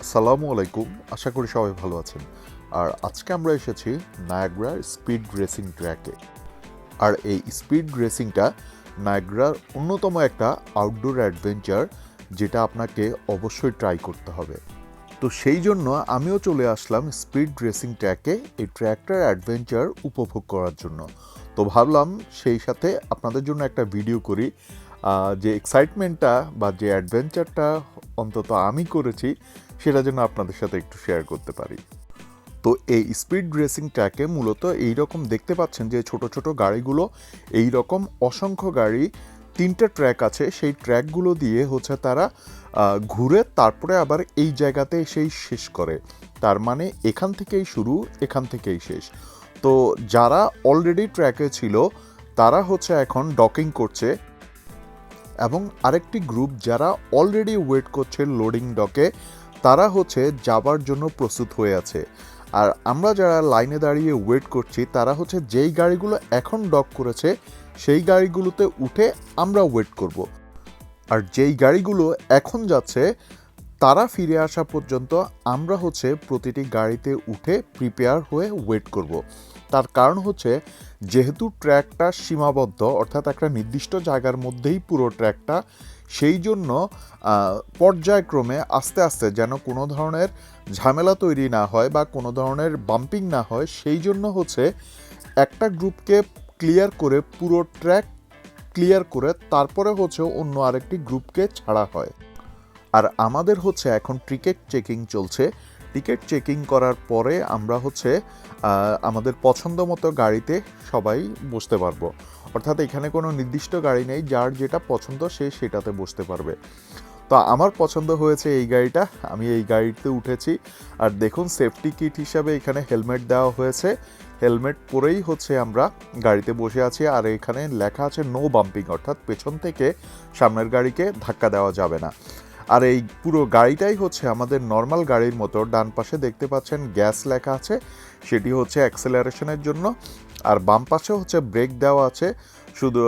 আসসালামু আলাইকুম। আশা করি সবাই ভালো আছেন। আর আজকে আমরা এসেছি নায়াগ্রা স্পিড রেসিং ট্র্যাকে। আর এই স্পিড রেসিংটা নায়াগ্রার অন্যতম একটা আউটডোর অ্যাডভেঞ্চার, যেটা আপনাকে অবশ্যই ট্রাই করতে হবে। তো সেই জন্য আমিও চলে আসলাম স্পিড রেসিং ট্র্যাকে এই ট্র্যাকটার অ্যাডভেঞ্চার উপভোগ করার জন্য। তো ভাবলাম সেই সাথে আপনাদের জন্য একটা ভিডিও করি, যে এক্সাইটমেন্টটা বা যে অ্যাডভেঞ্চারটা অন্তত আমি করেছি সেটা যেন আপনাদের সাথে একটু শেয়ার করতে পারি। তো এই স্পিড রেসিং ট্র্যাকে মূলত এই রকম দেখতে পাচ্ছেন যে ছোট ছোট গাড়িগুলো, এই রকম অসংখ্য গাড়ি, তিনটা ট্র্যাক আছে। সেই ট্র্যাকগুলো দিয়ে হচ্ছে তারা ঘুরে তারপরে আবার এই জায়গাতে এসেই শেষ করে। তার মানে এখান থেকেই শুরু, এখান থেকেই শেষ। তো যারা অলরেডি ট্র্যাকে ছিল তারা হচ্ছে এখন ডকিং করছে, এবং আরেকটি গ্রুপ যারা অলরেডি ওয়েট করছে লোডিং ডকে, তারা হচ্ছে যাবার জন্য প্রস্তুত হয়ে আছে। আর আমরা যারা লাইনে দাঁড়িয়ে ওয়েট করছি তারা হচ্ছে যেই গাড়িগুলো এখন ডক করেছে সেই গাড়িগুলোতে উঠে আমরা ওয়েট করব। আর যেই গাড়িগুলো এখন যাচ্ছে তারা ফিরে আসা পর্যন্ত আমরা হচ্ছে প্রতিটি গাড়িতে উঠে প্রিপেয়ার হয়ে ওয়েট করব। তার কারণ হচ্ছে, যেহেতু ট্র্যাকটা সীমাবদ্ধ, অর্থাৎ একটা নির্দিষ্ট জায়গার মধ্যেই পুরো ট্র্যাকটা, সেই জন্য পর্যায়ক্রমে আস্তে আস্তে যেন কোনো ধরনের ঝামেলা তৈরি না হয় বা কোনো ধরনের বাম্পিং না হয়, সেই জন্য হচ্ছে একটা গ্রুপকে ক্লিয়ার করে, পুরো ট্র্যাক ক্লিয়ার করে তারপরে হচ্ছে অন্য আরেকটি গ্রুপকে ছাড়া হয়। আর আমাদের হচ্ছে এখন টিকিট চেকিং চলছে। টিকিট চেকিং করার পরে আমরা হচ্ছে আমাদের পছন্দ মতো গাড়িতে সবাই বসতে পারবো। অর্থাৎ এখানে কোনো নির্দিষ্ট গাড়ি নেই, যার যেটা পছন্দ সে সেটাতে বসতে পারবে। তো আমার পছন্দ হয়েছে এই গাড়িটা, আমি এই গাড়িতে উঠেছি। আর দেখুন, সেফটি কিট হিসাবে এখানে হেলমেট দেওয়া হয়েছে। হেলমেট পরেই হচ্ছে আমরা গাড়িতে বসে আছি। আর এখানে লেখা আছে নো বাম্পিং, অর্থাৎ পেছন থেকে সামনের গাড়িকে ধাক্কা দেওয়া যাবে না। আর এই পুরো গাড়িটাই হচ্ছে আমাদের নর্মাল গাড়ির মতো। ডান পাশে দেখতে পাচ্ছেন গ্যাস লেখা আছে, সেটি হচ্ছে অ্যাক্সেলারেশনের জন্য। আর বাম পাশে হচ্ছে ব্রেক দেওয়া আছে, শুধু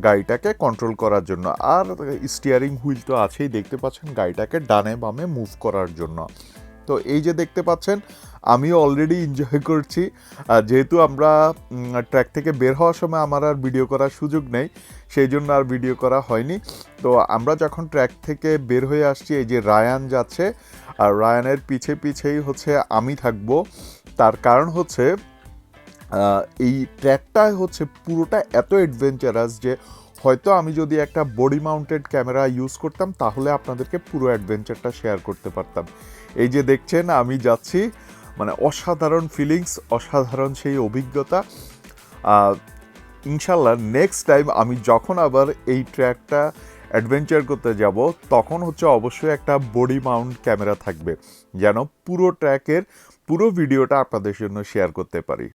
গাড়িটাকে কন্ট্রোল করার জন্য। আর স্টিয়ারিং হুইল তো আছেই, দেখতে পাচ্ছেন, গাড়িটাকে ডানে বামে মুভ করার জন্য। তো এই যে দেখতে পাচ্ছেন, আমিও অলরেডি এনজয় করছি। যেহেতু আমরা ট্র্যাক থেকে বের হওয়ার সময় আমার আর ভিডিও করার সুযোগ নেই, সেই জন্য আর ভিডিও করা হয়নি। তো আমরা যখন ট্র্যাক থেকে বের হয়ে আসছি, এই যে রায়ান যাচ্ছে, আর রায়ানের পিছে পিছেই হচ্ছে আমি থাকবো। তার কারণ হচ্ছে এই ট্র্যাকটা হচ্ছে পুরোটা এত অ্যাডভেঞ্চারাস যে হয়তো আমি যদি একটা বডি মাউন্টেড ক্যামেরা ইউজ করতাম তাহলে আপনাদেরকে পুরো অ্যাডভেঞ্চারটা শেয়ার করতে পারতাম। এই যে দেখছেন আমি যাচ্ছি, মানে অসাধারণ ফিলিংস, অসাধারণ সেই অভিজ্ঞতা। ইনশাল্লাহ নেক্সট টাইম আমি যখন আবার এই ট্র্যাকটা অ্যাডভেঞ্চার করতে যাব, তখন হচ্ছে অবশ্যই একটা বডি মাউন্ট ক্যামেরা থাকবে, যেন পুরো ট্র্যাকের পুরো ভিডিওটা আপনাদের জন্য শেয়ার করতে পারি।